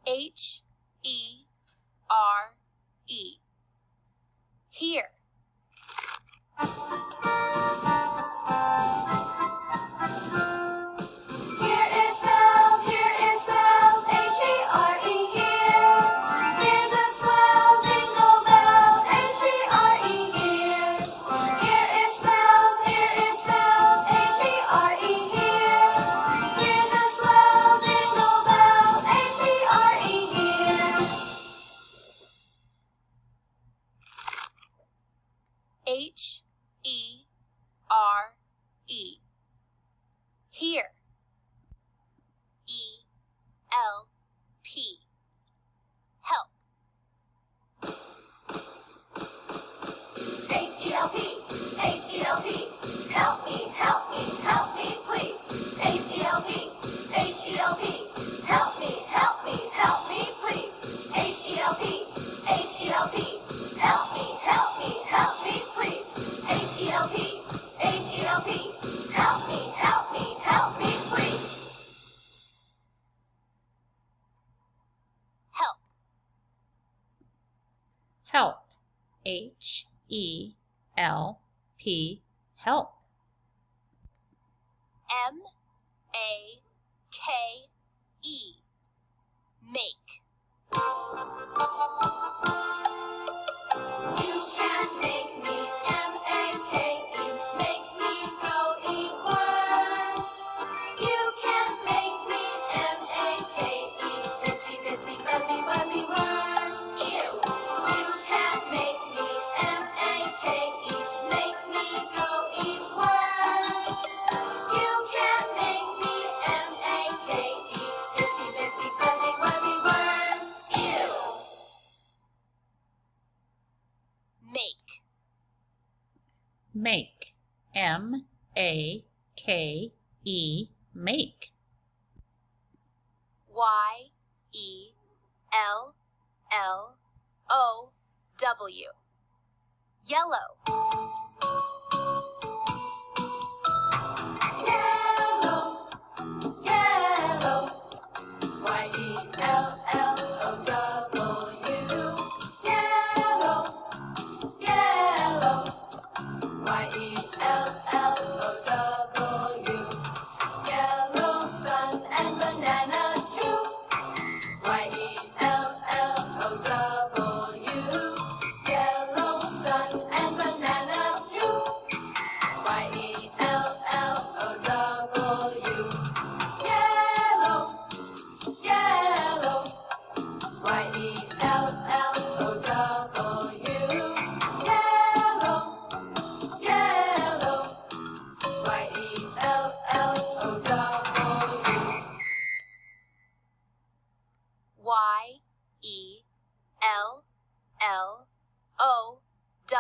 H-E-R-E. Here. Here is spelled H-E-R-E here. Here's a swell jingle bell, H-E-R-E here. Here is spelled H-E-R-E here. Here's a swell jingle bell, H-E-R-E here. H-E-R-E. Here. E-L-P. Help. H-E-L-P. H-E-L-P. Help me, help me, help me, please. H-E-L-P. H-E-L-P. Help me, help me, help me, please. H-E-L-P. H-E-L-P. Help me, help me, help me, please. H-E-L-P. H-E-L-P. Help me, help me, help me, please. Help. Help. H-E-L-P. Help. M-A-K-E. Make. You can make me, M-A-K-E, make me go eat worms. You can make me, M-A-K-E, itsy bitsy fuzzy wuzzy worms. Ew. You can make me, M-A-K-E, make me go eat worms. You can make me, M-A-K-E, itsy bitsy fuzzy wuzzy worms. Ew. Make. Make. M-A-K-E. Make. Y-E-L-L-O-W. Yellow. Yellow, yellow. Y-E-L-L-O-W. Yellow, yellow. Y-E-L-L-O-W. Yellow sun and banana too. Y-E-L-L-O-W. Yellow sun and banana too. Y-E-L-L-O-W. Yellow, yellow. Y-E-L-L-O-W. Yellow, yellow. Y-E-L-L-O-W.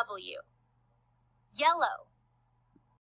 Y-E-L-L-O-W. Yellow.